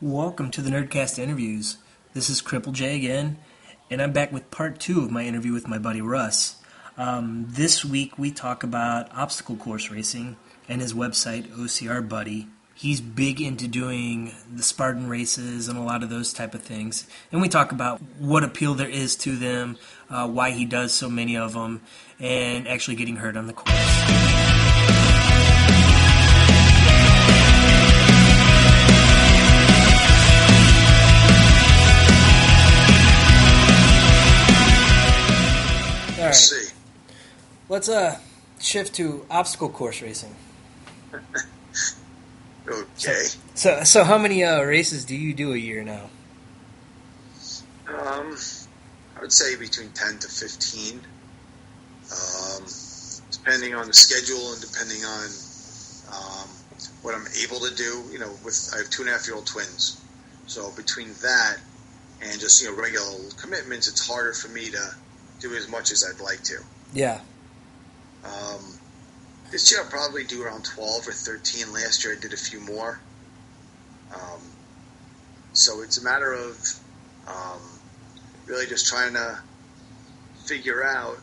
Welcome to the Nyrdcast interviews. This is Cripple Jay again, and I'm back with part 2 of my interview with my buddy Russ. This week we talk about obstacle course racing and his website, OCR Buddy. He's big into doing the Spartan races and a lot of those type of things. And we talk about what appeal there is to them, why he does so many of them, and actually getting hurt on the course. All right. See. Let's shift to obstacle course racing. Okay. So how many races do you do a year now? I would say between 10 to 15, depending on the schedule and depending on what I'm able to do. I have 2.5-year-old twins, so between that and just regular commitments, it's harder for me to do as much as I'd like to. Yeah. This year I'll probably do around 12 or 13. Last year I did a few more. So it's a matter of really just trying to figure out,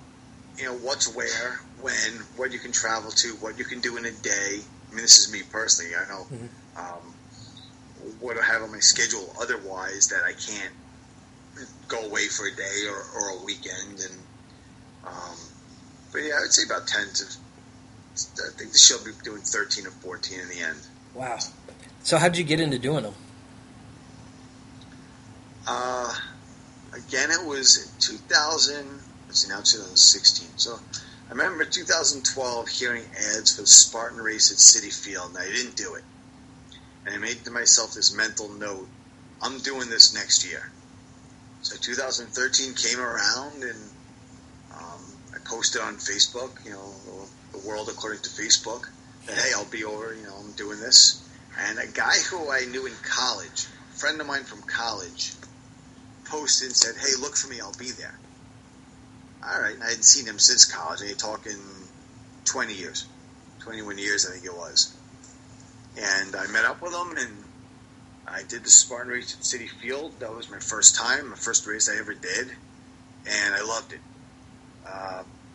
what's where, when, what you can travel to, what you can do in a day. I mean, this is me personally. I know what I have on my schedule otherwise that I can't go away for a day or a weekend. And but yeah, I would say about 10 to, I think this year I'll be doing 13 or 14 in the end. Wow. So how'd you get into doing them? Again, it was 2016. So I remember 2012 hearing ads for the Spartan race at Citi Field, and I didn't do it. And I made to myself this mental note: I'm doing this next year. So 2013 came around, and I posted on Facebook, the world according to Facebook, that, hey, I'll be over, I'm doing this. And a guy who I knew in college, a friend of mine from college, posted and said, hey, look for me, I'll be there. All right, and I hadn't seen him since college. You're talking 21 years, I think it was. And I met up with him, and I did the Spartan race at Citi Field. That was my first time, my first race I ever did, and I loved it.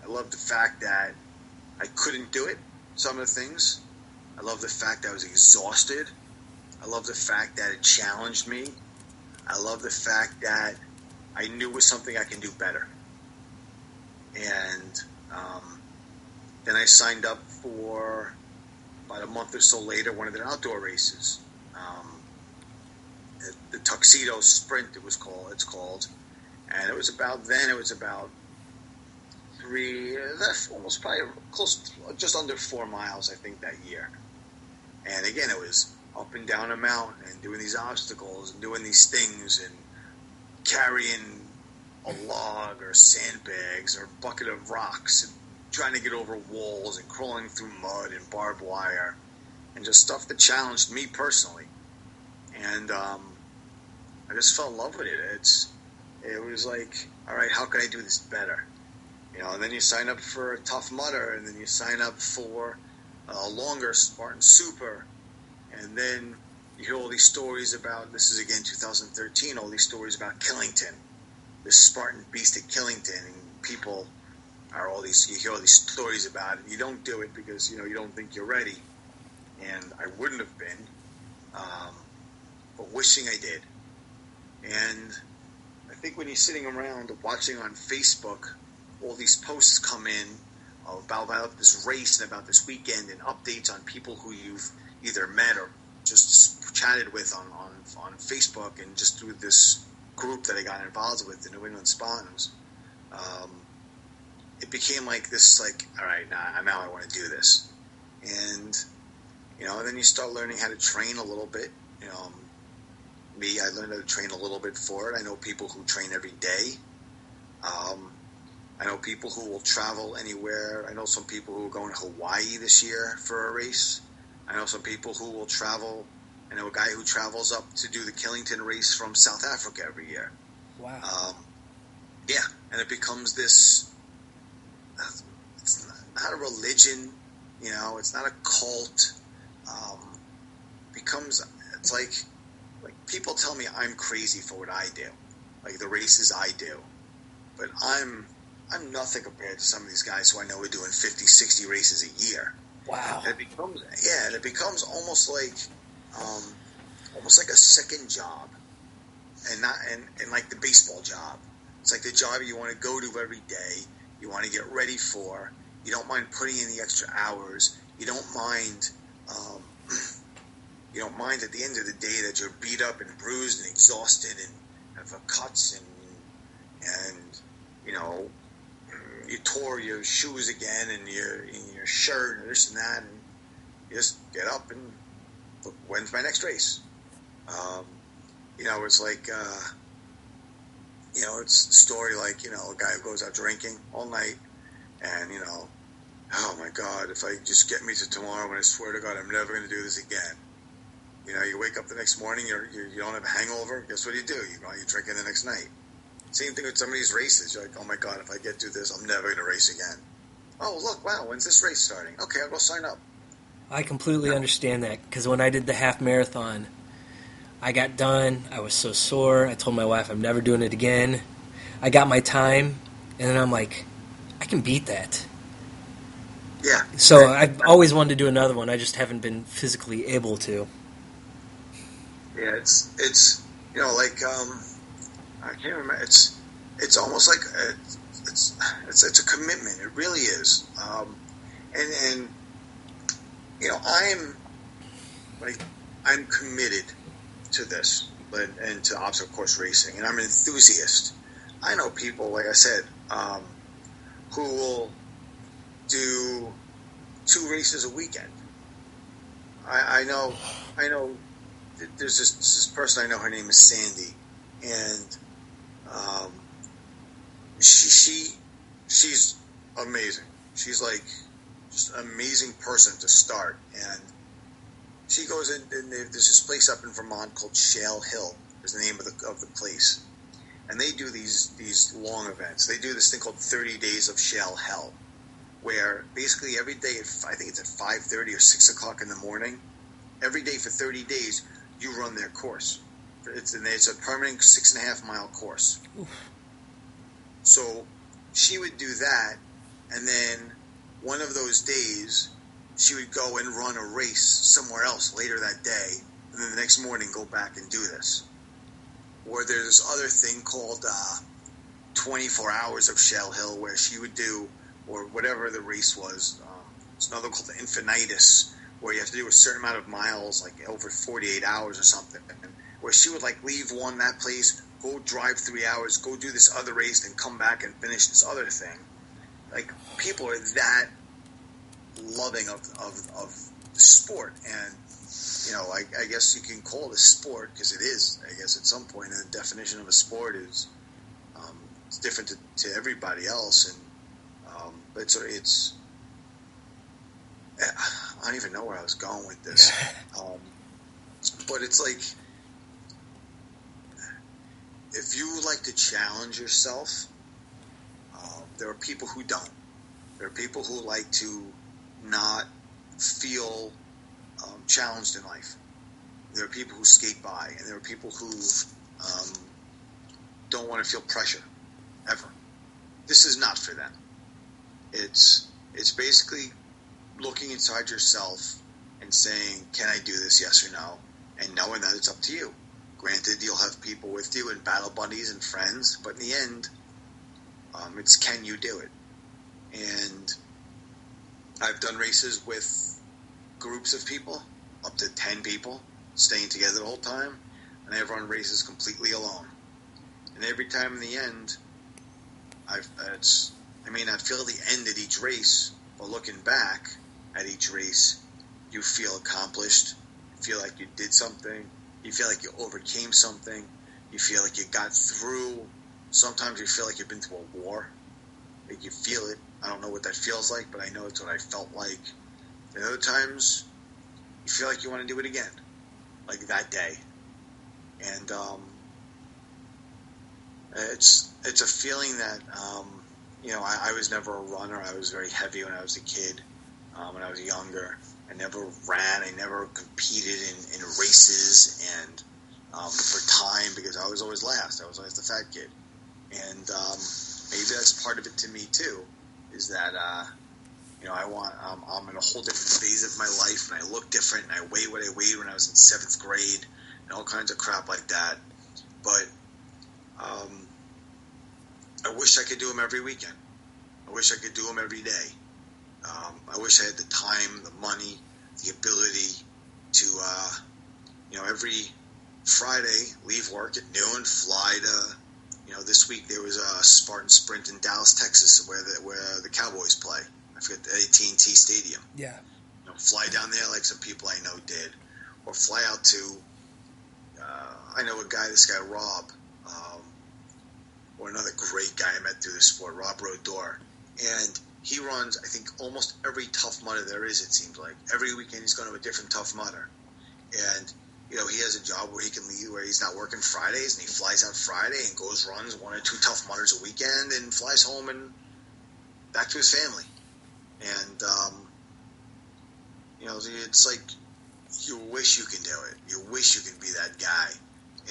I loved the fact that I couldn't do it, some of the things. I loved the fact that I was exhausted. I loved the fact that it challenged me. I loved the fact that I knew it was something I can do better. And then I signed up for, about a month or so later, one of their outdoor races. The Tuxedo Sprint, it's called. And it was about almost probably close, just under 4 miles, I think, that year. And again, it was up and down a mountain and doing these obstacles and doing these things and carrying a log or sandbags or a bucket of rocks and trying to get over walls and crawling through mud and barbed wire and just stuff that challenged me personally. And I just fell in love with it. It was like, all right, how can I do this better? And then you sign up for a Tough Mudder, and then you sign up for a longer Spartan Super, and then you hear all these stories about, this is again 2013, all these stories about Killington, this Spartan beast at Killington, and people are you hear all these stories about it. You don't do it because, you don't think you're ready, and I wouldn't have been, but wishing I did. And I think when you're sitting around watching on Facebook, all these posts come in about this race and about this weekend and updates on people who you've either met or just chatted with on Facebook and just through this group that I got involved with, the New England Spartans. It became like this, all right, now I want to do this. And, then you start learning how to train a little bit. I learned how to train a little bit for it. I know people who train every day. I know people who will travel anywhere. I know some people who are going to Hawaii this year for a race. I know some people who will travel. I know a guy who travels up to do the Killington race from South Africa every year. Wow. Yeah, and it becomes this, it's not a religion, it's not a cult. It's like like people tell me I'm crazy for what I do, like the races I do, but I'm nothing compared to some of these guys who I know are doing 50, 60 races a year. Wow. And it becomes almost like a second job, and like the baseball job. It's like the job you want to go to every day. You want to get ready for. You don't mind putting in the extra hours. You don't mind. You don't mind at the end of the day that you're beat up and bruised and exhausted and have cuts and you know, you tore your shoes again and your shirt and this and that, and you just get up and look, when's my next race? You know, it's like, you know, it's a story like, you know, a guy who goes out drinking all night and, you know, oh my God, if I just get me to tomorrow, and I swear to God, I'm never going to do this again. You know, you wake up the next morning, you don't have a hangover. Guess what do? You drink it the next night. Same thing with some of these races. You're like, oh my God, if I get through this, I'm never going to race again. Oh, look, wow, when's this race starting? Okay, I'll go sign up. I completely understand that, because when I did the half marathon, I got done. I was so sore. I told my wife I'm never doing it again. I got my time, and then I'm like, I can beat that. Yeah. So I've always wanted to do another one. I just haven't been physically able to. Yeah, it's you know, like I can't remember. It's almost like it's a commitment. It really is. And you know, I'm committed to this, and to obstacle course racing, and I'm an enthusiast. I know people, like I said, who will do 2 races a weekend. I know. There's this person I know. Her name is Sandy, and she's amazing. She's like just an amazing person to start, and she goes in. And there's this place up in Vermont called Shale Hill. Is the name of the place, and they do these long events. They do this thing called 30 Days of Shale Hell, where basically every day, I think it's at 5:30 or 6 o'clock in the morning, every day for 30 days, you run their course. It's a permanent 6.5 mile course. Oof. So she would do that, and then one of those days, she would go and run a race somewhere else later that day, and then the next morning go back and do this. Or there's this other thing called 24 Hours of Shale Hill, where she would do, or whatever the race was. It's another called the Infinitus, where you have to do a certain amount of miles, like over 48 hours or something. Where she would like leave that place, go drive 3 hours, go do this other race, then come back and finish this other thing. Like, people are that loving of the sport, and you know, I guess you can call it a sport, because it is. I guess at some point, the definition of a sport is it's different to everybody else, and but it's I don't even know where I was going with this, but it's like, if you like to challenge yourself, there are people who don't. There are people who like to not feel challenged in life. There are people who skate by, and there are people who don't want to feel pressure ever. This is not for them. It's basically looking inside yourself and saying, can I do this, yes or no, and knowing that it's up to you. Granted, you'll have people with you and battle buddies and friends, but in the end, it's can you do it? And I've done races with groups of people, up to 10 people, staying together the whole time, and I've run races completely alone. And every time in the end, I may not feel the end at each race, but looking back at each race, you feel accomplished, you feel like you did something, you feel like you overcame something, you feel like you got through. Sometimes you feel like you've been through a war. Like, you feel it. I don't know what that feels like, but I know it's what I felt like. And other times, you feel like you want to do it again, like that day. And it's a feeling that, you know, I was never a runner. I was very heavy when I was a kid. When I was younger, I never ran. I never competed in races, and was always last. I was always the fat kid. And maybe that's part of it to me, too, is that, I'm in a whole different phase of my life, and I look different, and I weigh what I weighed when I was in 7th grade, and all kinds of crap like that. But I wish I could do them every weekend. I wish I could do them every day. I wish I had the time, the money, the ability to, every Friday, leave work at noon, fly to, this week there was a Spartan Sprint in Dallas, Texas, where the Cowboys play. I forget, the AT&T Stadium. Yeah. Fly down there like some people I know did. Or fly out to, I know this guy Rob, or another great guy I met through the sport, Rob Rodor. And he runs, I think, almost every Tough Mudder there is, it seems like. Every weekend he's going to a different Tough Mudder. And, he has a job where he can leave, where he's not working Fridays, and he flies out Friday and runs 1 or 2 Tough Mudders a weekend and flies home and back to his family. And, it's like you wish you can do it. You wish you could be that guy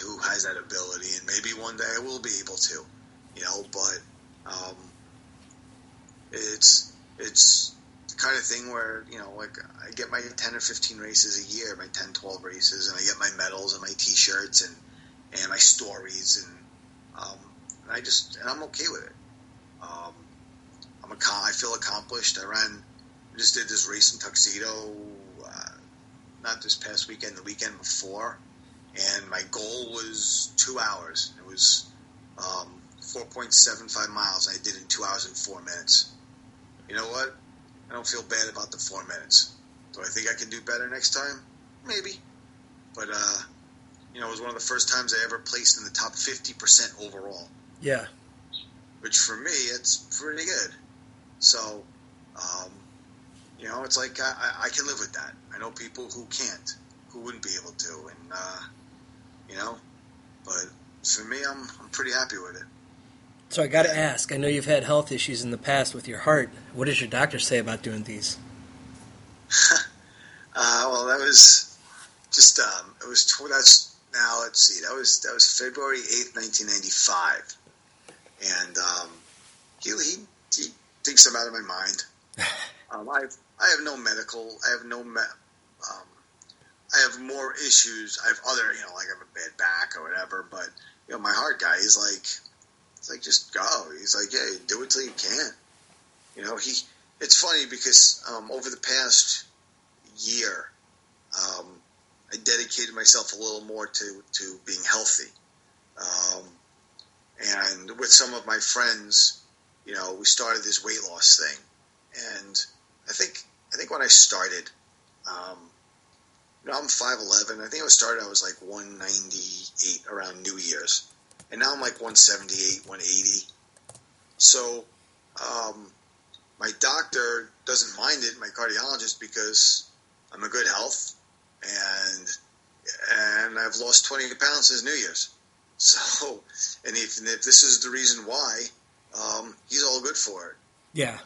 who has that ability, and maybe one day I will be able to, but it's the kind of thing where, I get my 10 or 15 races a year, my 10, 12 races, and I get my medals and my T-shirts and my stories, and I'm okay with it. I feel accomplished. I just did this race in Tuxedo, not this past weekend, the weekend before, and my goal was 2 hours. It was 4.75 miles. I did it in 2 hours and 4 minutes. You know what? I don't feel bad about the 4 minutes. Do I think I can do better next time? Maybe. But, it was one of the first times I ever placed in the top 50% overall. Yeah. Which for me, it's pretty good. So, it's like I can live with that. I know people who can't, who wouldn't be able to. And, but for me, I'm pretty happy with it. So I got to ask, I know you've had health issues in the past with your heart. What does your doctor say about doing these? Well, that was just, that was February 8th, 1995. And he thinks I'm out of my mind. I have no medical, I have more issues. I have other, like I have a bad back or whatever, but, my heart guy is like, it's like, just go. He's like, yeah, do it till you can. It's funny because over the past year, I dedicated myself a little more to being healthy. And with some of my friends, we started this weight loss thing. And I think when I started, I'm 5'11". I think I was like 198 around New Year's. And now I'm like 178, 180. So my doctor doesn't mind it, my cardiologist, because I'm in good health, and I've lost 20 pounds since New Year's. So, and if this is the reason why, he's all good for it. Yeah.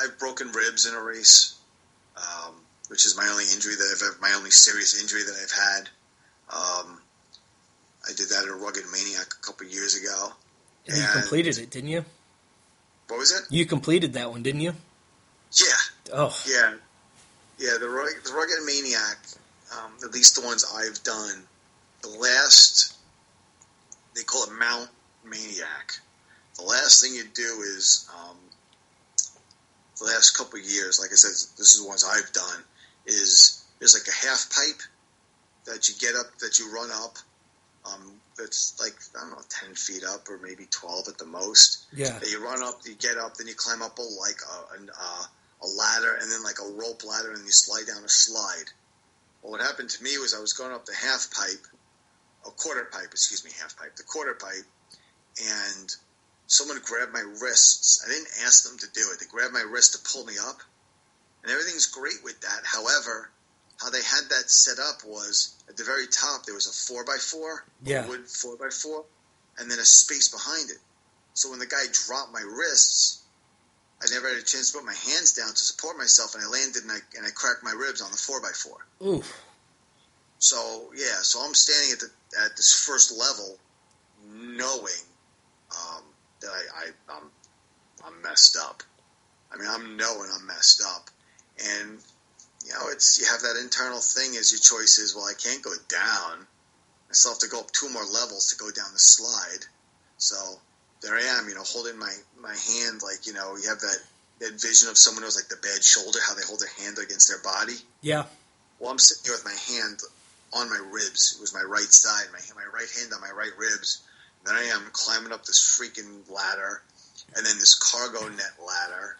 I've broken ribs in a race, which is my only injury my only serious injury that I've had. I did that at a Rugged Maniac a couple of years ago. And you completed it, didn't you? What was it? You completed that one, didn't you? Yeah. Oh. Yeah. Yeah, the Rugged Maniac, at least the ones I've done, they call it Mount Maniac. The last thing you do is, the last couple of years, like I said, this is the ones I've done, is there's like a half pipe that you get up, that you run up, that's like, I don't know, 10 feet up or maybe 12 at the most. Yeah. That you run up, you get up, then you climb up a ladder, and then like a rope ladder, and you slide down a slide. Well, what happened to me was I was going up the the quarter pipe, and someone grabbed my wrists. I didn't ask them to do it. They grabbed my wrist to pull me up, and everything's great with that. However, how they had that set up was at the very top there was a 4x4, a wood 4x4, and then a space behind it. So when the guy dropped my wrists, I never had a chance to put my hands down to support myself, and I landed and I cracked my ribs on the 4x4. Oof. So I'm standing at this first level, knowing that I'm messed up. I mean, I'm knowing I'm messed up, and you have that internal thing as your choice is, well, I can't go down. I still have to go up 2 more levels to go down the slide. So there I am, holding my hand like, you have that vision of someone who has like the bad shoulder, how they hold their hand against their body. Yeah. Well, I'm sitting here with my hand on my ribs. It was my right side, my right hand on my right ribs. And then I am climbing up this freaking ladder, and then this cargo net ladder.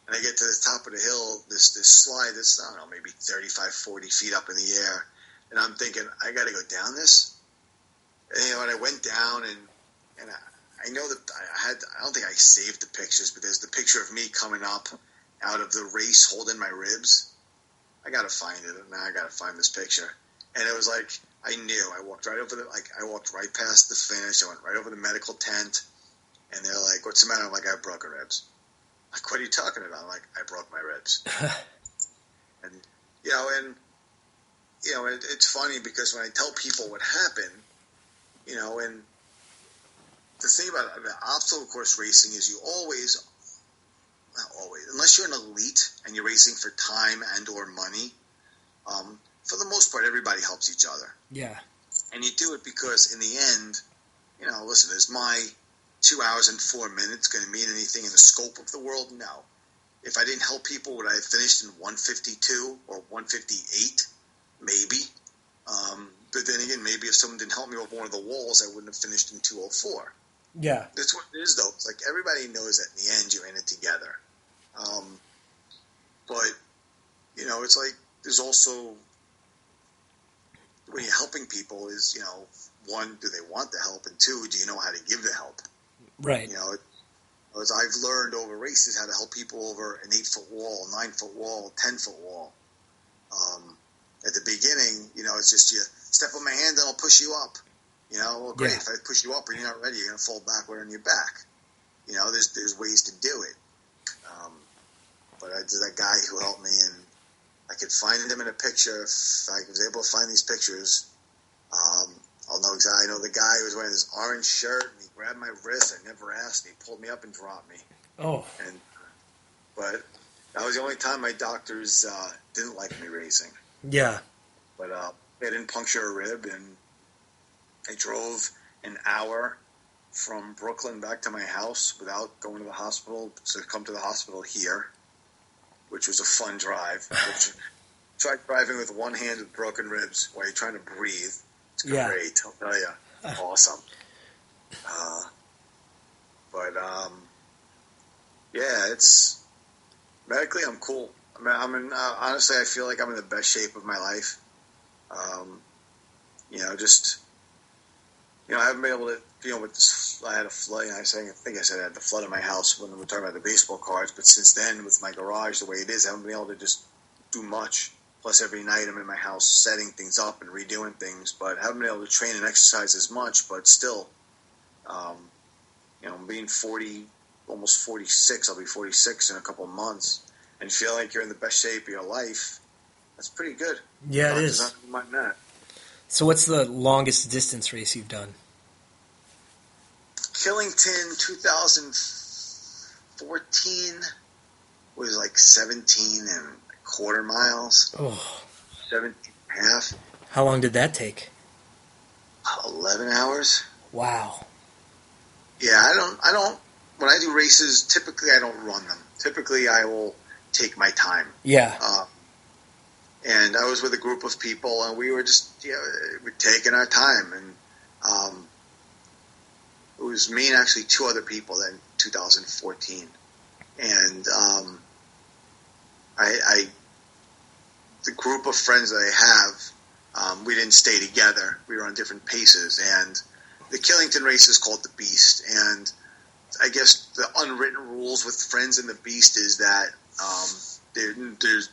And I get to the top of the hill, this slide that's, I don't know, maybe 35, 40 feet up in the air. And I'm thinking, I got to go down this? And I went down, and I know that I don't think I saved the pictures, but there's the picture of me coming up out of the race holding my ribs. I got to find it. Now I got to find this picture. And it was like, I knew. I walked right over I walked right past the finish. I went right over the medical tent. And they're like, what's the matter? I'm like, I have broken ribs. Like, what are you talking about? I'm like, I broke my ribs. And it's funny because when I tell people what happened, and the thing about obstacle course racing is you not always, unless you're an elite and you're racing for time and or money, for the most part, everybody helps each other. Yeah. And you do it because in the end, listen, is my 2 hours and 4 minutes going to mean anything in the scope of the world? No. If I didn't help people, would I have finished in 152 or 158? Maybe. But then again, maybe if someone didn't help me over one of the walls, I wouldn't have finished in 204. Yeah. That's what it is, though. It's like everybody knows that in the end you're in it together. But, it's like there's also, when you're helping people is, one, do they want the help? And two, do you know how to give the help? Right. As I've learned over races how to help people over an 8-foot wall, 9-foot wall, 10-foot wall. At the beginning, it's just you step on my hand and I'll push you up. Well, great. Yeah. If I push you up and you're not ready, you're going to fall backward on your back. There's ways to do it. But there's that guy who helped me, and I could find him in a picture. If I was able to find these pictures, I'll know exactly. I know the guy who was wearing this orange shirt, and he grabbed my wrist. I never asked. And he pulled me up and dropped me. Oh. But that was the only time my doctors didn't like me racing. Yeah. But they didn't puncture a rib, and I drove an hour from Brooklyn back to my house without going to the hospital to come to the hospital here, which was a fun drive. Tried driving with one hand with broken ribs while you're trying to breathe. It's great, I'll tell you. Awesome. It's medically I'm cool. Honestly, I feel like I'm in the best shape of my life. I haven't been able to, with this, I had a flood, I think I said I had the flood in my house when we were talking about the baseball cards, but since then, with my garage the way it is, I haven't been able to just do much. Plus, every night I'm in my house setting things up and redoing things, but I haven't been able to train and exercise as much, but still, being 40, almost 46, I'll be 46 in a couple of months, and feel like you're in the best shape of your life, that's pretty good. Yeah, it is. Nothing like that. So what's the longest distance race you've done? Killington 2014 was like 17 and a quarter miles. Oh. 17 and a half. How long did that take? 11 hours. Wow. Yeah, I don't, when I do races, typically I don't run them. Typically I will take my time. Yeah. And I was with a group of people, and we were just, we're taking our time. And it was me and actually 2 other people in 2014. And the group of friends that I have, we didn't stay together. We were on different paces. And the Killington race is called the Beast. And I guess the unwritten rules with friends in the Beast is that there's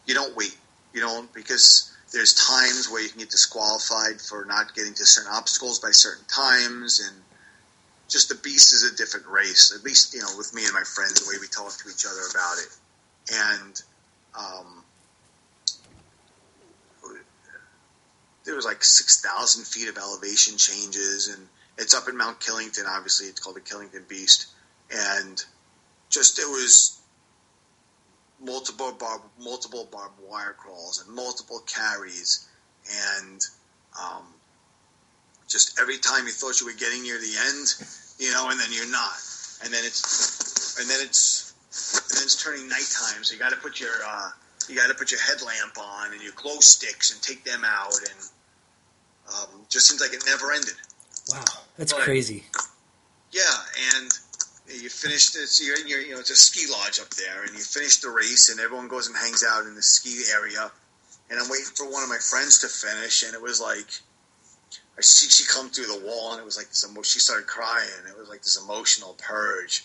you don't wait. You don't, because there's times where you can get disqualified for not getting to certain obstacles by certain times, and just the Beast is a different race. At least, with me and my friends, the way we talk to each other about it. And there was like 6,000 feet of elevation changes, and it's up in Mount Killington. Obviously, it's called the Killington Beast, and just it was multiple barbed wire crawls and multiple carries, and just every time you thought you were getting near the end, and then you're not, and then it's turning nighttime, so you got to put your headlamp on and your glow sticks and take them out, and just seems like it never ended. Wow, that's crazy. Yeah, and you finished it. You're in your, it's a ski lodge up there, and you finish the race, and everyone goes and hangs out in the ski area. And I'm waiting for one of my friends to finish, and it was like, I see she come through the wall, and it was like this. She started crying. It was like this emotional purge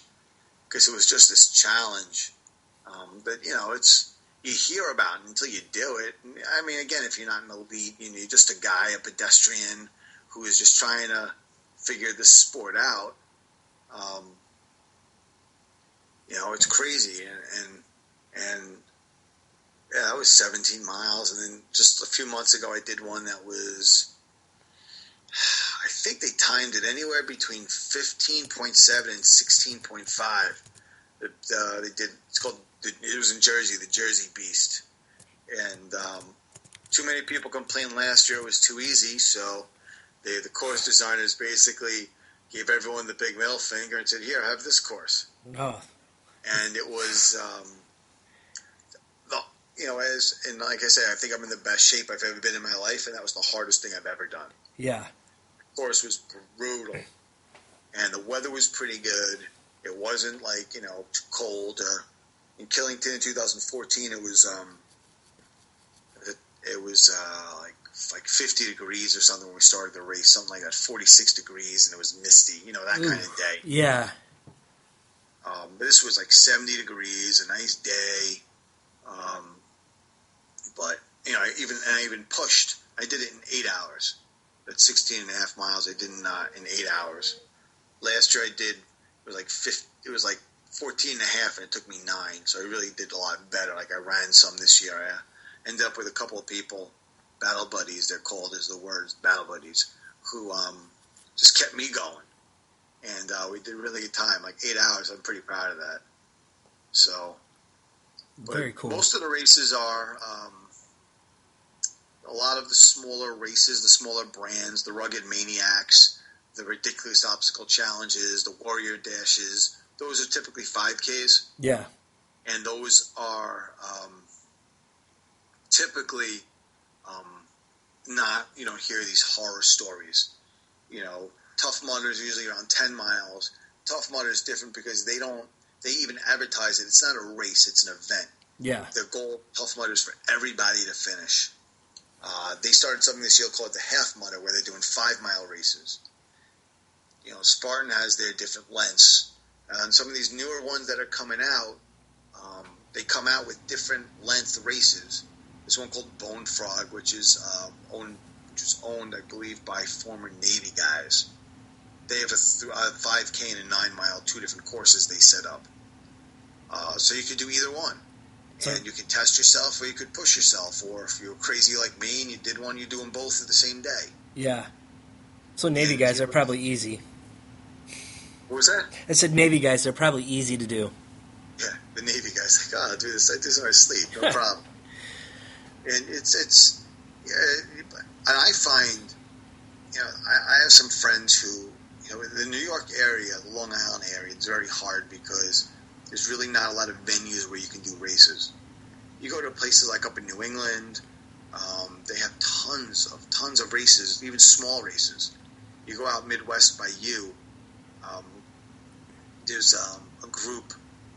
because it was just this challenge that it's you hear about it until you do it. I mean, again, if you're not in the elite, you're just a guy, a pedestrian who is just trying to figure this sport out. It's crazy, and yeah, that was 17 miles, and then just a few months ago, I did one that was, I think they timed it anywhere between 15.7 and 16.5. They did. It's called. It was in Jersey, the Jersey Beast, and too many people complained last year it was too easy, so the course designers basically gave everyone the big middle finger and said, "Here, have this course." Oh. And it was, and like I said, I think I'm in the best shape I've ever been in my life, and that was the hardest thing I've ever done. Yeah. The course was brutal, and the weather was pretty good. It wasn't too cold. In Killington in 2014, it was like 50 degrees or something when we started the race, something like that, 46 degrees, and it was misty, that kind of day. Yeah. But this was like 70 degrees, a nice day. But I even pushed. I did it in 8 hours. That's 16 and a half miles. I did in 8 hours. Last year I did, it was like 14 and a half, and it took me 9. So I really did a lot better. Like I ran some this year. I ended up with a couple of people, battle buddies, they're called as the words, battle buddies, who just kept me going. And we did really good time, like 8 hours. I'm pretty proud of that. So, very cool. Most of the races are a lot of the smaller races, the smaller brands, the Rugged Maniacs, the Ridiculous Obstacle Challenges, the Warrior Dashes. Those are typically 5Ks. Yeah. And those are typically not, you don't hear these horror stories. Tough Mudders are usually around 10 miles. Tough Mudder is different because they even advertise it. It's not a race, it's an event. Yeah. Their goal, Tough Mudder, is for everybody to finish. They started something this year called the Half Mudder, where they're doing 5-mile races. Spartan has their different lengths. And some of these newer ones that are coming out, they come out with different length races. There's one called Bone Frog, which is owned, I believe, by former Navy guys. They have a 5K and a 9-mile, 2 different courses they set up. So you could do either one. And you could test yourself, or you could push yourself. Or if you're crazy like me and you did one, you do them both at the same day. Yeah. So Navy guys are probably easy. What was that? I said Navy guys are probably easy to do. Yeah, the Navy guys like, I'll do this. I do this in my sleep, no problem. And it's and I find, I have some friends who, in the New York area, the Long Island area, it's very hard because there's really not a lot of venues where you can do races. You go to places like up in New England, they have tons of races, even small races. You go out Midwest by you, there's a group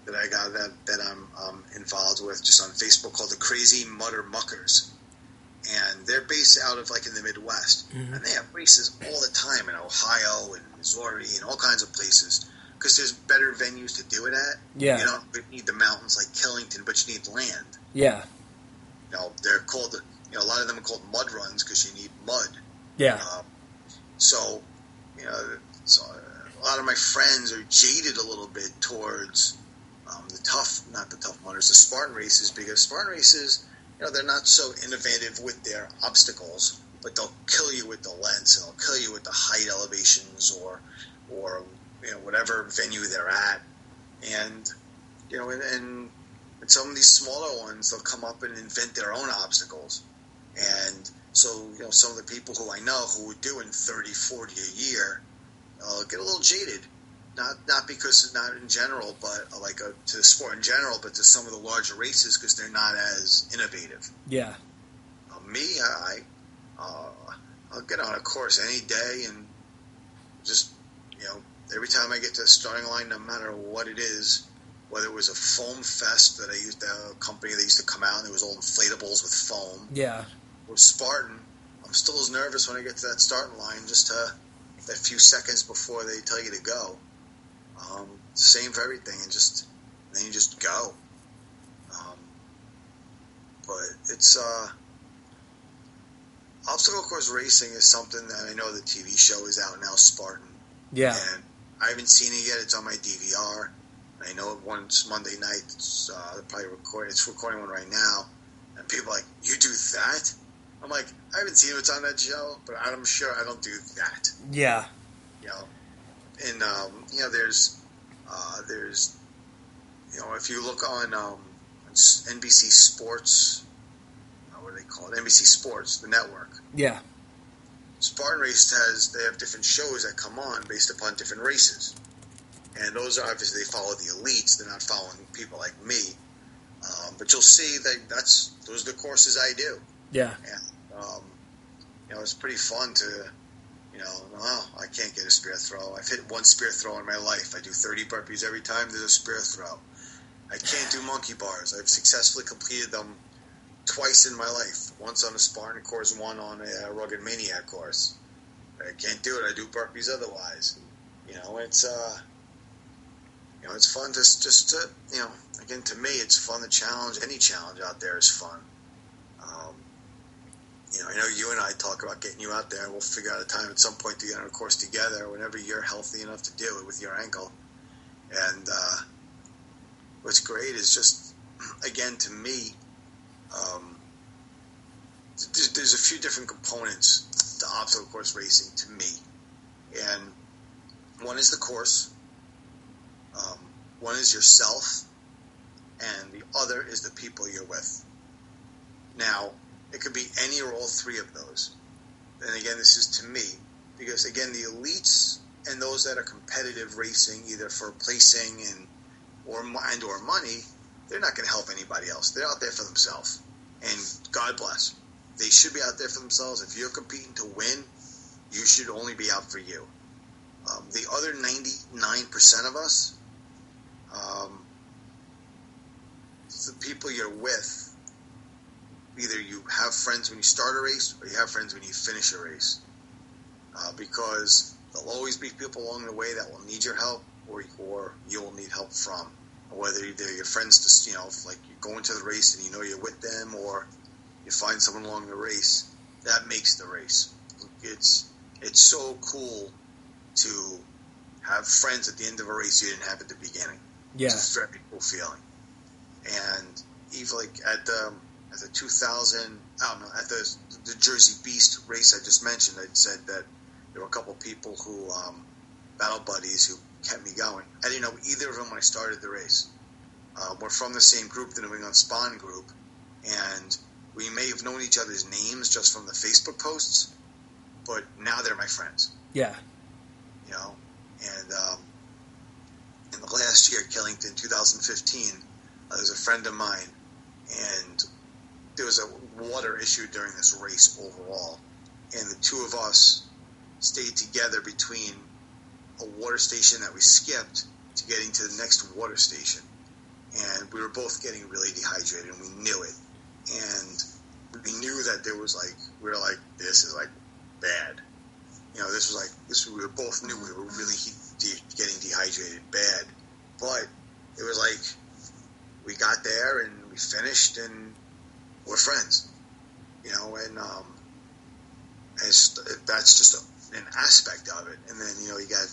that I got that I'm involved with just on Facebook called the Crazy Mudder Muckers. And they're based out of in the Midwest. Mm-hmm. And they have races all the time in Ohio and Missouri and all kinds of places because there's better venues to do it at. Yeah. You don't need the mountains like Killington, but you need land. Yeah. They're called, a lot of them are called mud runs because you need mud. Yeah. So a lot of my friends are jaded a little bit towards not the Tough Mudders, the Spartan races, because Spartan races, they're not so innovative with their obstacles, but they'll kill you with the lengths, and they'll kill you with the height elevations or whatever venue they're at. And and some of these smaller ones, they'll come up and invent their own obstacles. And so some of the people who I know who are doing 30, 40 a year get a little jaded. Not because not in general, but to the sport in general, but to some of the larger races because they're not as innovative. Yeah. Me, I'll get on a course any day and just every time I get to the starting line, no matter what it is, whether it was a foam fest that I used, a company that used to come out and there was all inflatables with foam. Yeah. Or Spartan, I'm still as nervous when I get to that starting line, just that few seconds before they tell you to go. Same for everything, and then you just go. But it's obstacle course racing is something that I know the TV show is out now, Spartan. Yeah. And I haven't seen it yet. It's on my DVR. I know it once Monday night. It's probably recording. It's recording one right now. And people are like, "You do that?" I'm like, I haven't seen what's on that show, but I'm sure I don't do that. Yeah. And there's if you look on NBC Sports, what do they call it? NBC Sports, the network. Yeah. Spartan Race they have different shows that come on based upon different races. And those are obviously, they follow the elites. They're not following people like me. But you'll see those are the courses I do. Yeah. And, it's pretty fun to, I can't get a spear throw. I've hit one spear throw in my life. I do 30 burpees every time there's a spear throw. I can't do monkey bars. I've successfully completed them twice in my life. Once on a Spartan course, one on a Rugged Maniac course. I can't do it. I do burpees otherwise. It's fun just to, again, to me, it's fun to challenge. Any challenge out there is fun. I know you and I talk about getting you out there. We'll figure out a time at some point to get on a course together whenever you're healthy enough to do it with your ankle. And what's great is just, again, to me, there's a few different components to obstacle course racing to me. And one is the course. One is yourself. And the other is the people you're with. Now, it could be any or all three of those. And again, this is to me, because again, the elites and those that are competitive racing, either for placing or money, they're not going to help anybody else. They're out there for themselves. And God bless. They should be out there for themselves. If you're competing to win, you should only be out for you. The other 99% of us, the people you're with, either you have friends when you start a race or you have friends when you finish a race. Because there'll always be people along the way that will need your help or you will need help from. Whether they're your friends, like you go into the race and you're with them, or you find someone along the race, that makes the race. It's so cool to have friends at the end of a race you didn't have at the beginning. Yeah. It's a very cool feeling. And even like at the 2000, I don't know, at the Jersey Beast race I just mentioned, I said that there were a couple people who, battle buddies who kept me going. I didn't know either of them when I started the race. We're from the same group, the New England Spawn group, and we may have known each other's names just from the Facebook posts, but now they're my friends. Yeah. And in the last year, Killington, 2015, there's a friend of mine, and there was a water issue during this race overall, and the two of us stayed together between a water station that we skipped to getting to the next water station. And we were both getting really dehydrated, and we knew it. And we knew that there was we were like, this is bad. We both knew we were really getting dehydrated bad. But it was we got there and we finished and we're friends. And that's just an aspect of it. And then, you got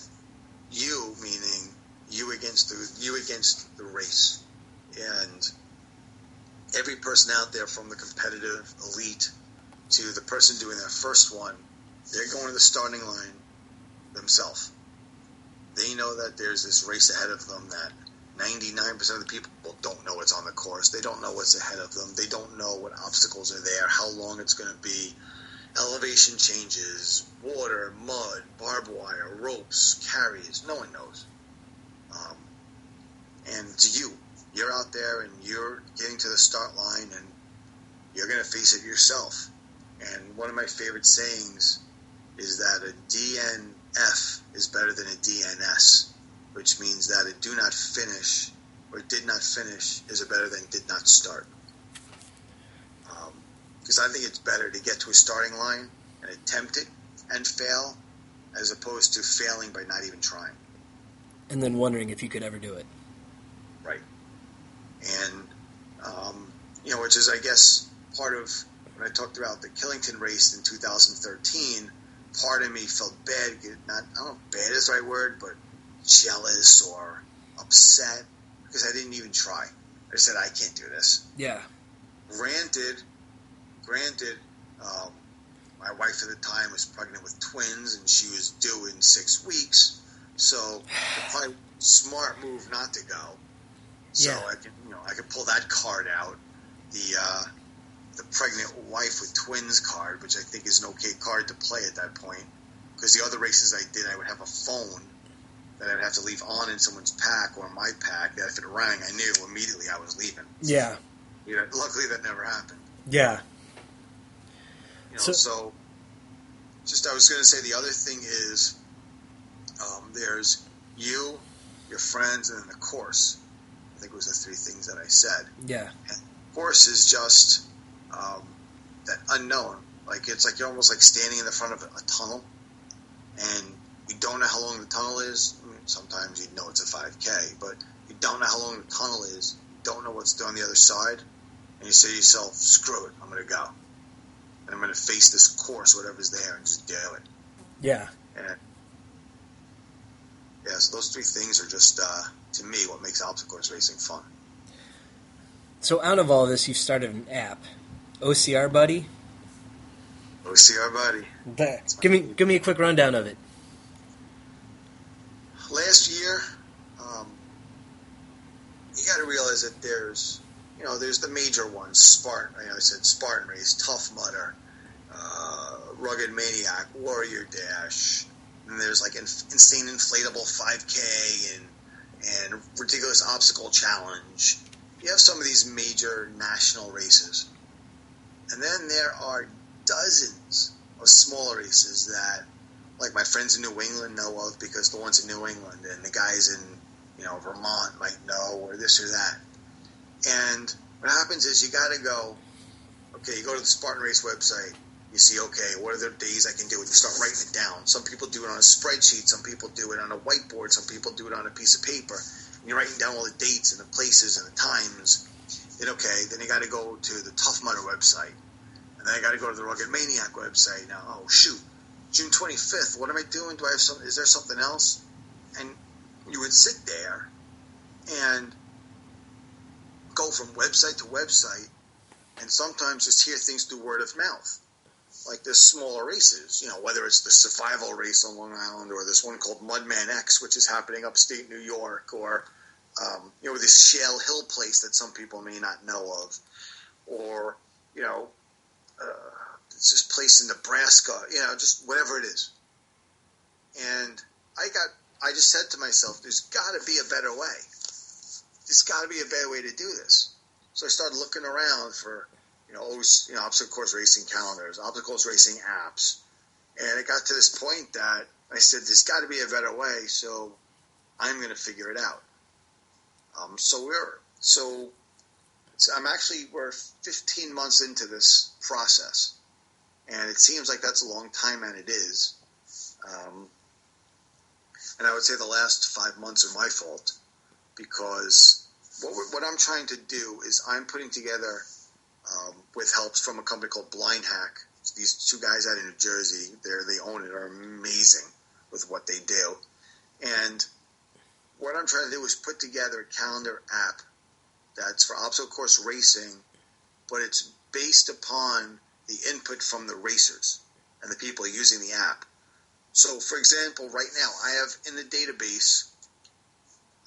you, meaning you against the race. And every person out there, from the competitive elite to the person doing their first one, they're going to the starting line themselves. They know that there's this race ahead of them that 99% of the people don't know what's on the course. They don't know what's ahead of them. They don't know what obstacles are there, how long it's going to be, elevation changes, water, mud, barbed wire, ropes, carries. No one knows. And to you're out there and you're getting to the start line and you're going to face it yourself. And one of my favorite sayings is that a DNF is better than a DNS, which means that a do not finish or did not finish is better than did not start. Because I think it's better to get to a starting line and attempt it and fail as opposed to failing by not even trying. And then wondering if you could ever do it. Right. And, which is, I guess, part of when I talked about the Killington race in 2013, part of me felt bad, I don't know if bad is the right word, but jealous or upset because I didn't even try. I said, I can't do this. Yeah. Granted, my wife at the time was pregnant with twins and she was due in 6 weeks, so it's probably a smart move not to go. So yeah. I could pull that card out, the pregnant wife with twins card, which I think is an okay card to play at that point, because the other races I did, I would have a phone that I'd have to leave on in someone's pack or my pack that if it rang, I knew immediately I was leaving. Yeah. Luckily that never happened. Yeah. So just I was going to say the other thing is there's you, your friends, and then the course. I think it was the three things that I said. Yeah. And the course is just that unknown. Like it's like you're almost like standing in the front of a tunnel, and you don't know how long the tunnel is. I mean, sometimes you know it's a 5K, but you don't know how long the tunnel is. You don't know what's on the other side, and you say to yourself, "Screw it, I'm going to go, and I'm going to face this course, whatever's there, and just do it." Yeah. And yeah, so those three things are just to me what makes obstacle course racing fun. So out of all this, you've started an app, OCR Buddy. OCR Buddy. Give me a quick rundown of it. Last year, you got to realize that there's the major ones. Spartan. I said Spartan Race, Tough Mudder, Rugged Maniac, Warrior Dash. And there's like insane inflatable 5K and ridiculous obstacle challenge. You have some of these major national races. And then there are dozens of smaller races that, like my friends in New England know of because the ones in New England and the guys in, Vermont might know or this or that. And what happens is you got to go, okay, you go to the Spartan Race website, you see, okay, what are the days I can do it? You start writing it down. Some people do it on a spreadsheet. Some people do it on a whiteboard. Some people do it on a piece of paper. And you're writing down all the dates and the places and the times. Then you got to go to the Tough Mudder website. And then I got to go to the Rugged Maniac website. Now, oh, shoot, June 25th, what am I doing? Do I have something? Is there something else? And you would sit there and go from website to website and sometimes just hear things through word of mouth. Like there's smaller races, whether it's the survival race on Long Island or this one called Mudman X, which is happening upstate New York, or, this Shale Hill place that some people may not know of, or, it's this place in Nebraska, just whatever it is. And I just said to myself, there's got to be a better way. There's got to be a better way to do this. So I started looking around for obstacle course racing calendars, obstacle course racing apps. And it got to this point that I said, there's got to be a better way, so I'm going to figure it out. We're 15 months into this process. And it seems like that's a long time, and it is. And I would say the last 5 months are my fault, because what I'm trying to do is I'm putting together with help from a company called Blind Hack. These two guys out of New Jersey, they own it, are amazing with what they do. And what I'm trying to do is put together a calendar app that's for obstacle course racing, but it's based upon the the input from the racers and the people using the app. So, for example, right now I have in the database,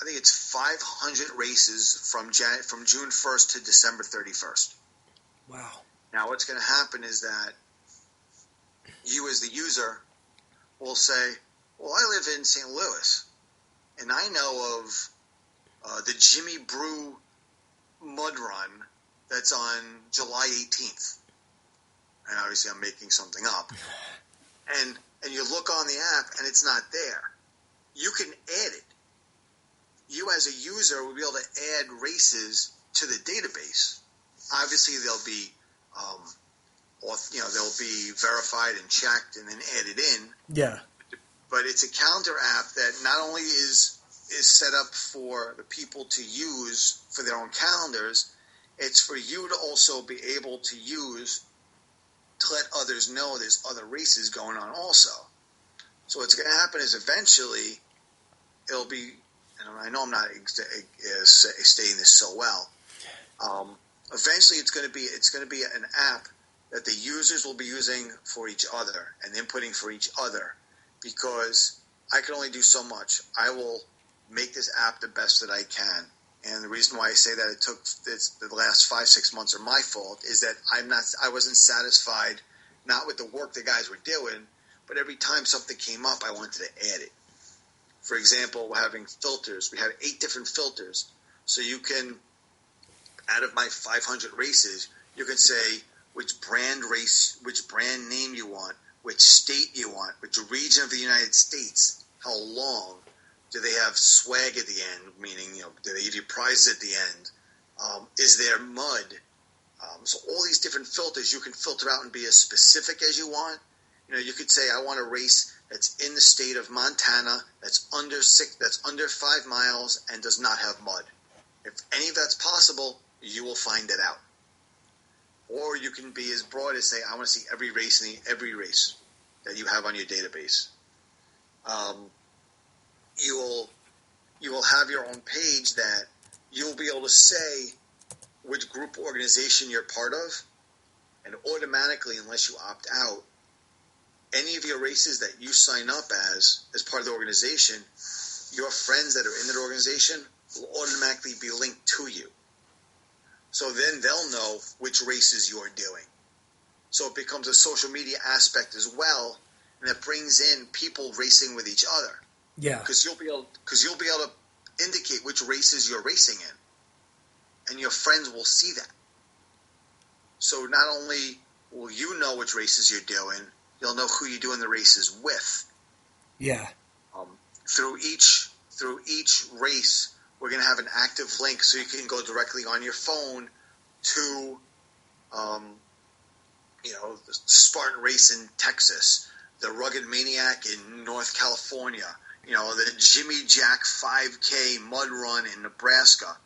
I think it's 500 races from June 1st to December 31st. Wow. Now, what's going to happen is that you as the user will say, well, I live in St. Louis, and I know of the Jimmy Brew mud run that's on July 18th. And obviously I'm making something up. And you look on the app, and it's not there. You can add it. You as a user will be able to add races to the database. Obviously, they'll be, they'll be verified and checked and then added in. Yeah. But it's a calendar app that not only is set up for the people to use for their own calendars, it's for you to also be able to use to let others know there's other races going on also. So what's going to happen is eventually it'll be, and I know I'm not stating this so well, eventually it's going to be an app that the users will be using for each other and inputting for each other, because I can only do so much. I will make this app the best that I can. And the reason why I say that the last 5-6 months are my fault is that I wasn't satisfied, not with the work the guys were doing, but every time something came up, I wanted to add it. For example, we're having filters. We have 8 different filters. So you can, out of my 500 races, you can say which brand name you want, which state you want, which region of the United States, how long. Do they have swag at the end, meaning, do they give you prizes at the end? Is there mud? So all these different filters, you can filter out and be as specific as you want. You could say, I want a race that's in the state of Montana, that's under 5 miles, and does not have mud. If any of that's possible, you will find it out. Or you can be as broad as say, I want to see every race that you have on your database. You will have your own page that you'll be able to say which group or organization you're part of, and automatically, unless you opt out, any of your races that you sign up as part of the organization, your friends that are in that organization will automatically be linked to you. So then they'll know which races you're doing. So it becomes a social media aspect as well, and that brings in people racing with each other. Yeah. Because you'll be able to indicate which races you're racing in, and your friends will see that. So not only will you know which races you're doing, you'll know who you're doing the races with. Yeah. Through each race, we're going to have an active link, so you can go directly on your phone to, the Spartan race in Texas, the Rugged Maniac in North California, the Jimmy Jack 5K mud run in Nebraska.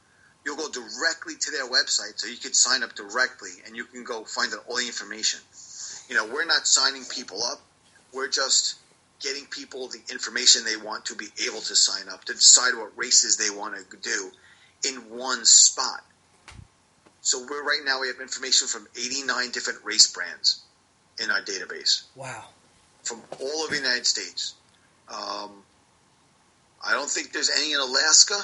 You'll go directly to their website, so you can sign up directly, and you can go find out all the information. We're not signing people up. We're just getting people the information they want to be able to sign up, to decide what races they want to do in one spot. So right now we have information from 89 different race brands in our database. Wow. From all over the United States. I don't think there's any in Alaska.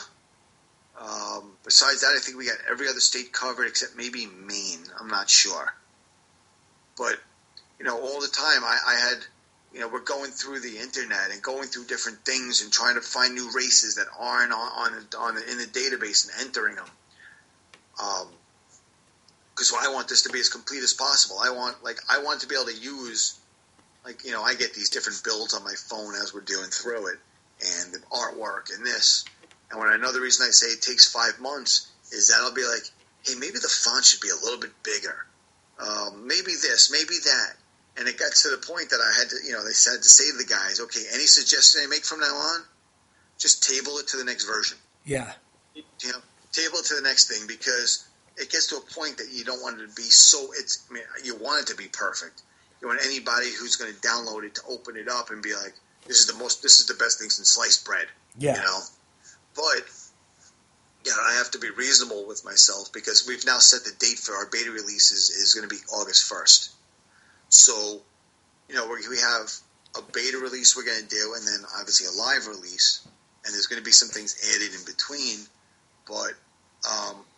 Besides that, I think we got every other state covered except maybe Maine. I'm not sure. But, all the time I had, we're going through the internet and going through different things and trying to find new races that aren't in the database and entering them. Because I want this to be as complete as possible. I want to be able to use, I get these different builds on my phone as we're doing through it, and the artwork and this. And another reason I say it takes 5 months is that I'll be like, hey, maybe the font should be a little bit bigger. Maybe this, maybe that. And it got to the point that I had to, they said to say to the guys, okay, any suggestion I make from now on, just table it to the next version. Yeah. Table it to the next thing, because it gets to a point that you don't want it to be you want it to be perfect. You want anybody who's going to download it to open it up and be like, this is the best thing since sliced bread. Yeah. But I have to be reasonable with myself, because we've now set the date for our beta releases is going to be August 1st. So, we have a beta release we're going to do, and then obviously a live release, and there's going to be some things added in between. But,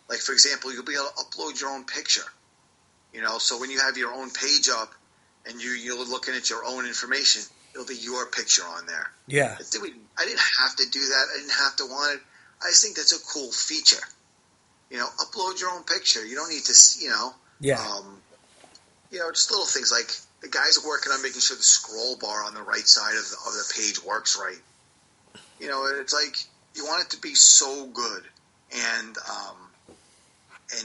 like, for example, you'll be able to upload your own picture. So when you have your own page up and you're looking at your own information, it'll be your picture on there. Yeah. I didn't have to do that. I didn't have to want it. I just think that's a cool feature. Upload your own picture. You don't need to, Yeah. Just little things like the guys are working on making sure the scroll bar on the right side of the page works right. It's like you want it to be so good and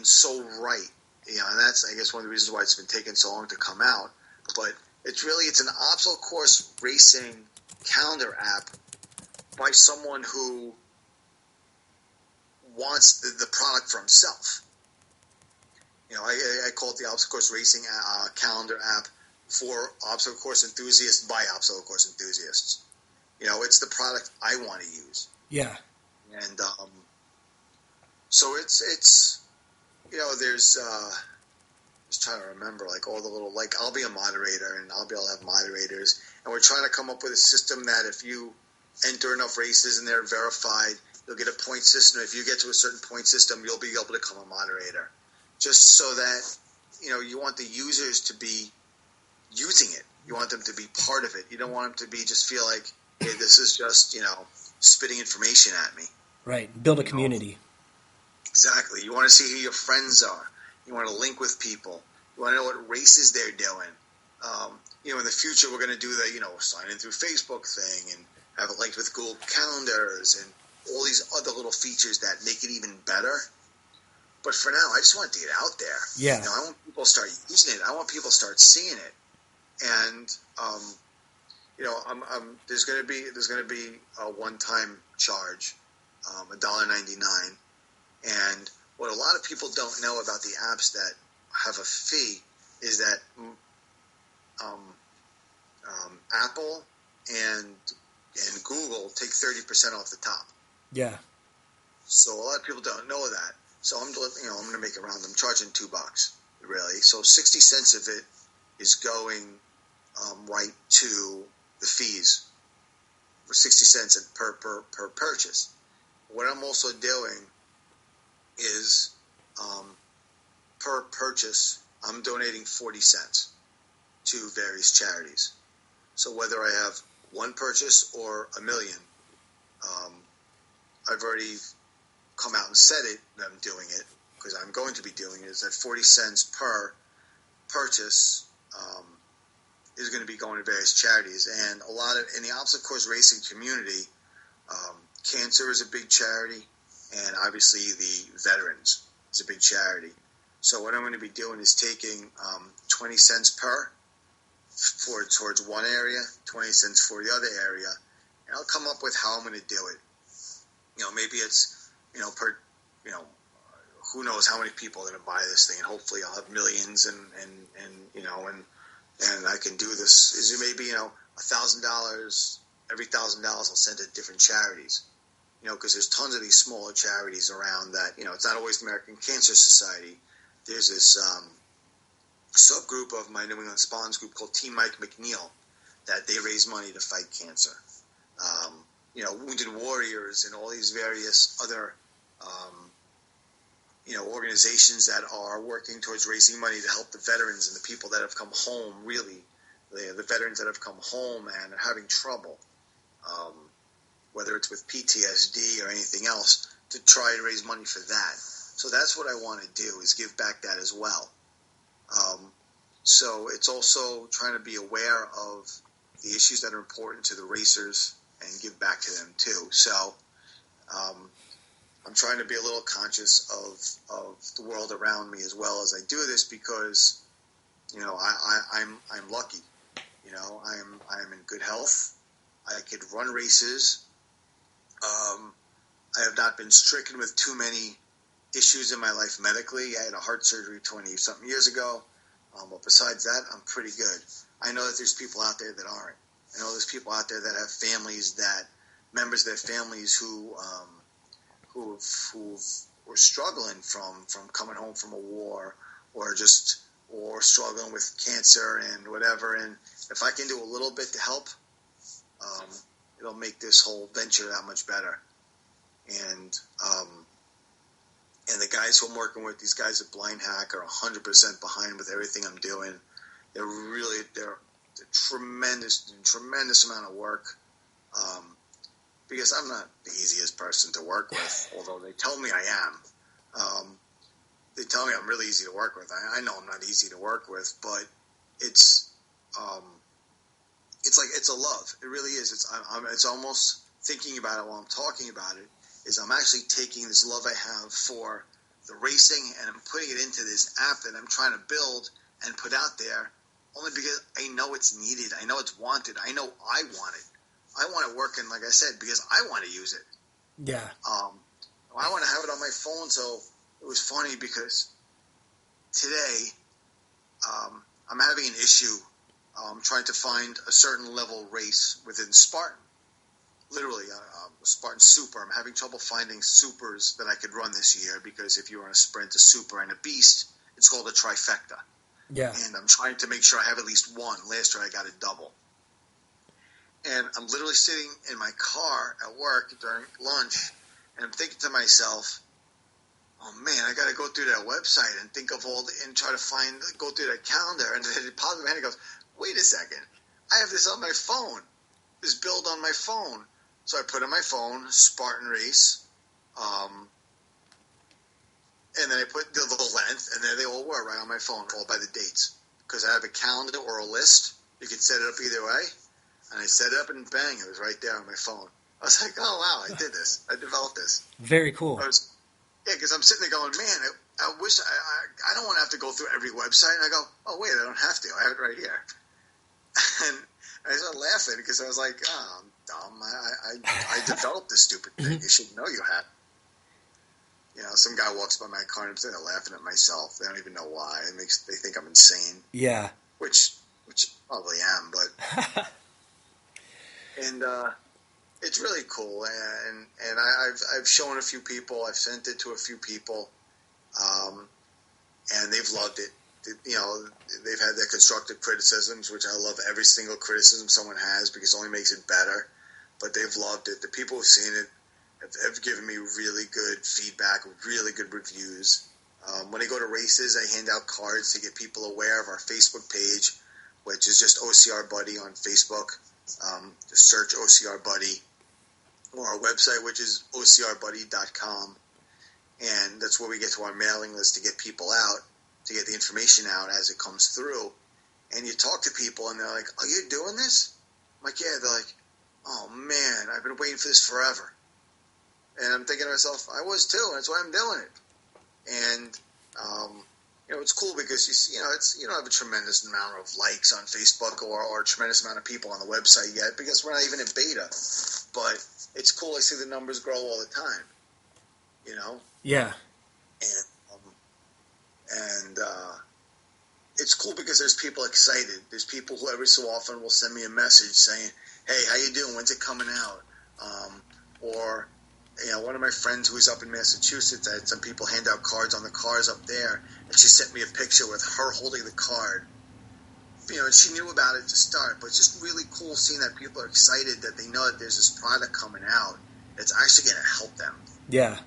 so right. And that's, I guess, one of the reasons why it's been taking so long to come out. But it's an obstacle course racing calendar app by someone who wants the product for himself. I call it the obstacle course racing calendar app for obstacle course enthusiasts by obstacle course enthusiasts. It's the product I want to use. Yeah. And so it's there's just trying to remember like all the little, like, I'll be a moderator and I'll be able to have moderators, and we're trying to come up with a system that if you enter enough races and they're verified, you'll get a point system. If you get to a certain point system, you'll be able to become a moderator, just so that you want the users to be using it. You want them to be part of it. You don't want them to be just feel like, hey, this is just spitting information at me. Right. Build a community. Exactly. You want to see who your friends are. You want to link with people. You want to know what races they're doing. In the future, we're going to do the, sign in through Facebook thing and have it linked with Google Calendars and all these other little features that make it even better. But for now, I just want to get it out there. Yeah. I want people to start using it. I want people to start seeing it. And, there's going to be a one-time charge, $1.99. And what a lot of people don't know about the apps that have a fee is that Apple and Google take 30% off the top. Yeah. So a lot of people don't know that. So I'm going to make it round. I'm charging $2, really. So 60 cents of it is going right to the fees for 60 cents per purchase. What I'm also doing is per purchase, I'm donating 40 cents to various charities. So whether I have one purchase or a million, I've already come out and said it that I'm doing it, because I'm going to be doing it, is that 40 cents per purchase is going to be going to various charities. And a lot of, in the obstacle course racing community, cancer is a big charity, and obviously the veterans is a big charity. So what I'm going to be doing is taking 20 cents per towards one area, 20 cents for the other area, and I'll come up with how I'm going to do it. Maybe it's, per, who knows how many people are going to buy this thing, and hopefully I'll have millions, and I can do this. Is it maybe, $1,000, every $1,000 I'll send to different charities, because there's tons of these smaller charities around that, it's not always the American Cancer Society. There's this subgroup of my New England Spawns group called Team Mike McNeil that they raise money to fight cancer. Wounded Warriors and all these various other, organizations that are working towards raising money to help the veterans and the people that have come home, really, the veterans that have come home and are having trouble, whether it's with PTSD or anything else, to try and raise money for that. So that's what I want to do, is give back that as well. So it's also trying to be aware of the issues that are important to the racers and give back to them too. So I'm trying to be a little conscious of the world around me as well as I do this, because I'm lucky. I'm in good health. I could run races. I have not been stricken with too many issues in my life medically. I had a heart surgery 20-something years ago. But besides that, I'm pretty good. I know that there's people out there that aren't. I know there's people out there that have families, members of their families who were struggling from coming home from a war, or or struggling with cancer and whatever. And if I can do a little bit to help, it'll make this whole venture that much better. And the guys who I'm working with, these guys at Blind Hack, are 100% behind with everything I'm doing. They're a tremendous amount of work. Because I'm not the easiest person to work with, although they tell me I am. They tell me I'm really easy to work with. I know I'm not easy to work with, but it's a love. It really is. It's almost thinking about it while I'm talking about it. Is I'm actually taking this love I have for the racing and I'm putting it into this app that I'm trying to build and put out there, only because I know it's needed. I know it's wanted. I know I want it. I want it working, like I said, because I want to use it. Yeah. I want to have it on my phone. So it was funny because today I'm having an issue trying to find a certain level race within Spartan. Literally, Spartan Super. I'm having trouble finding supers that I could run this year because if you're on a sprint, a super, and a beast, it's called a trifecta. Yeah. And I'm trying to make sure I have at least one. Last year I got a double. And I'm literally sitting in my car at work during lunch, and I'm thinking to myself, oh man, I got to go through that website and think of and try to go through that calendar. And it pops in my head and goes, wait a second, I have this on my phone, this build on my phone. So I put on my phone, Spartan Race, and then I put the length, and there they all were right on my phone, all by the dates. Because I have a calendar or a list. You can set it up either way. And I set it up and bang, it was right there on my phone. I was like, oh, wow, I did this. I developed this. Very cool. Because I'm sitting there going, man, I wish I don't want to have to go through every website. And I go, oh, wait, I don't have to. I have it right here. And I started laughing because I was like, oh, I'm dumb. I developed this stupid thing. You should know you had. You know, some guy walks by my car and I'm sitting there laughing at myself. They don't even know why. They think I'm insane. Yeah. Which probably am, but... And it's really cool, and I've shown a few people, I've sent it to a few people, and they've loved it. You know, they've had their constructive criticisms, which I love every single criticism someone has because it only makes it better. But they've loved it. The people who've seen it have given me really good feedback, really good reviews. When I go to races, I hand out cards to get people aware of our Facebook page, which is just OCR Buddy on Facebook. Just search OCR Buddy, or our website, which is OCRBuddy.com, and that's where we get to our mailing list to get people out, to get the information out as it comes through. And you talk to people, and they're like, "Are you doing this?" I'm like, "Yeah." They're like, "Oh man, I've been waiting for this forever." And I'm thinking to myself, "I was too. And that's why I'm doing it." And you know, it's cool because you don't have a tremendous amount of likes on Facebook or a tremendous amount of people on the website yet because we're not even in beta. But it's cool. I see the numbers grow all the time. You know. Yeah. And it's cool because there's people excited. There's people who every so often will send me a message saying, "Hey, how you doing? When's it coming out?" Or you know, one of my friends who's up in Massachusetts, I had some people hand out cards on the cars up there, and she sent me a picture with her holding the card. You know, and she knew about it to start, but it's just really cool seeing that people are excited that they know that there's this product coming out that's actually going to help them. Yeah.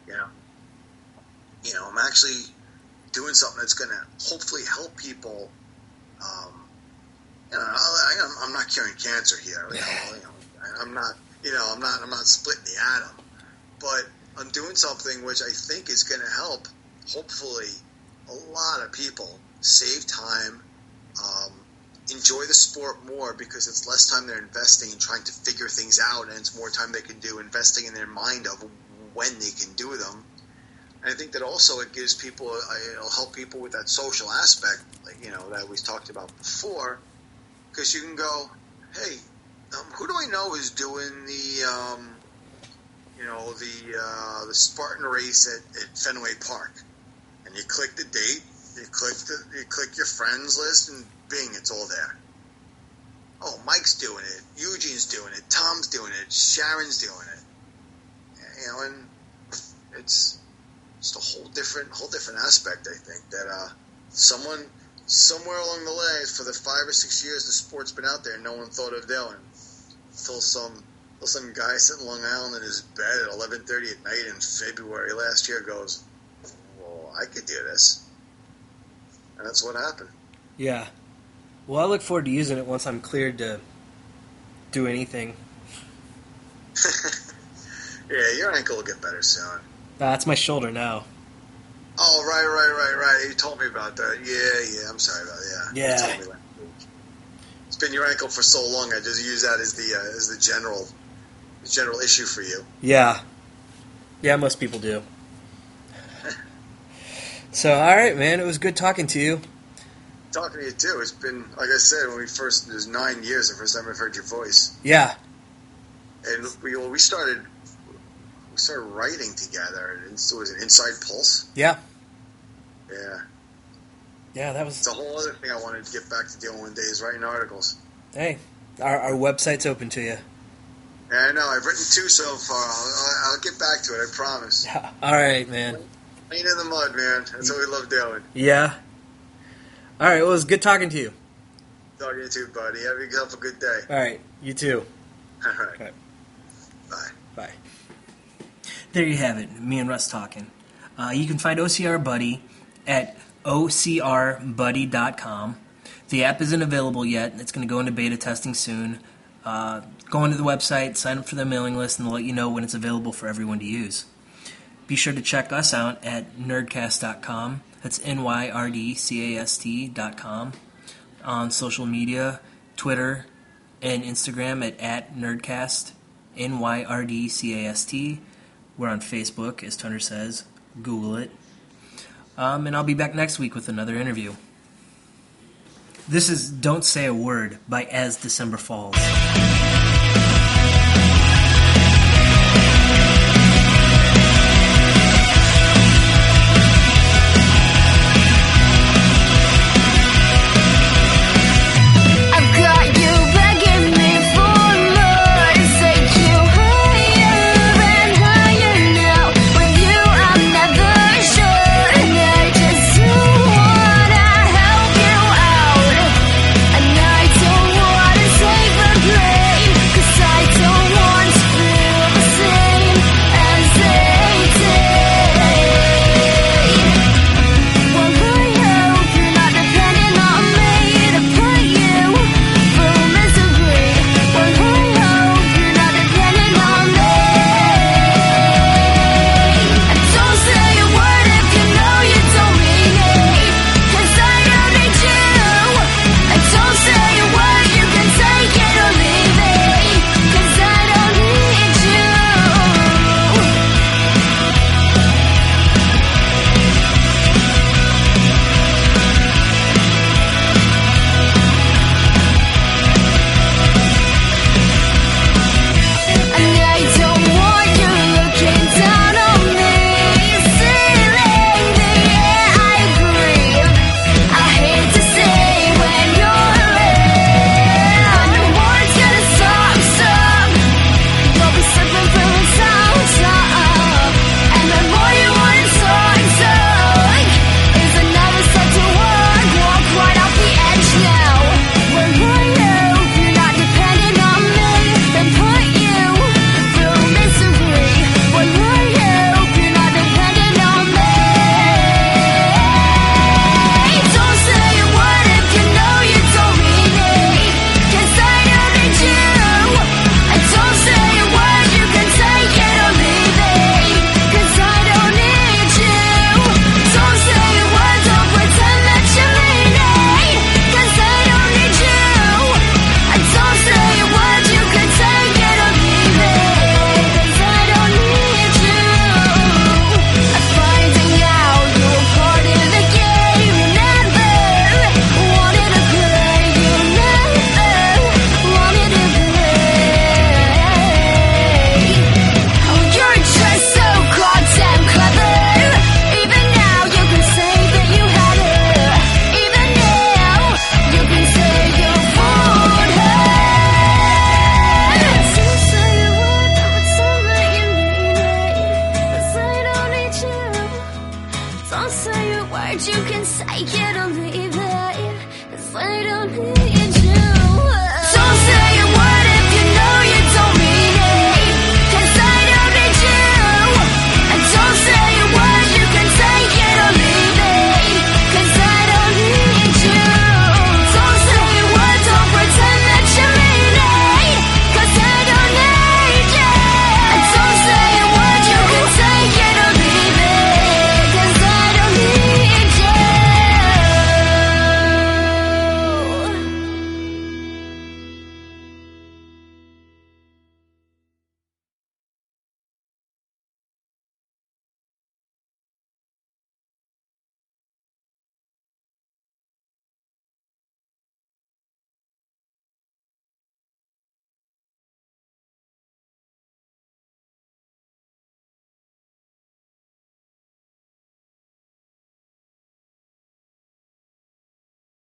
You know, I'm actually doing something that's going to hopefully help people. You know, I'm not curing cancer here. I'm not splitting the atom. But I'm doing something which I think is going to help, hopefully, a lot of people save time, enjoy the sport more because it's less time they're investing and trying to figure things out, and it's more time they can do investing in their mind of when they can do them. And I think that also it gives people, it'll help people with that social aspect, that we talked about before, because you can go, hey, who do I know is doing the Spartan race at Fenway Park, and you click the date, you click your friends list, and bing, it's all there. Oh, Mike's doing it, Eugene's doing it, Tom's doing it, Sharon's doing it, and it's just a whole different aspect. I think that someone somewhere along the way, for the 5 or 6 years the sport's been out there, no one thought of doing. Until some guy sitting in Long Island in his bed at 11:30 at night in February last year goes, well, I could do this. And that's what happened. Yeah. Well, I look forward to using it once I'm cleared to do anything. Yeah, your ankle will get better soon. That's my shoulder now. Oh, right. You told me about that. Yeah, I'm sorry about that. Yeah. You told me last week. It's been your ankle for so long, I just use that as the general issue for you. Yeah. Yeah, most people do. So, all right, man. It was good talking to you. Talking to you, too. It's been, like I said, it was 9 years the first time I've heard your voice. Yeah. And we started writing together. Was it Inside Pulse? Yeah. Yeah. Yeah, that was... It's a whole other thing I wanted to get back to doing one day is writing articles. Hey, our website's open to you. Yeah, I know. I've written 2 so far. I'll get back to it, I promise. All right, man. Ain't in the mud, man. That's what we love doing. Yeah. All right, well, it was good talking to you. Talking to you too, buddy. Have yourself a good day. All right, you too. All right. Okay. Bye. Bye. There you have it, me and Russ talking. You can find OCR Buddy at OCRBuddy.com. The app isn't available yet. It's going to go into beta testing soon. Go into the website, sign up for the mailing list, and they'll let you know when it's available for everyone to use. Be sure to check us out at Nyrdcast.com. That's NYRDCAST.com. On social media, Twitter and Instagram at Nyrdcast, NYRDCAST. We're on Facebook, as Tunner says. Google it. And I'll be back next week with another interview. This is Don't Say a Word by As December Falls.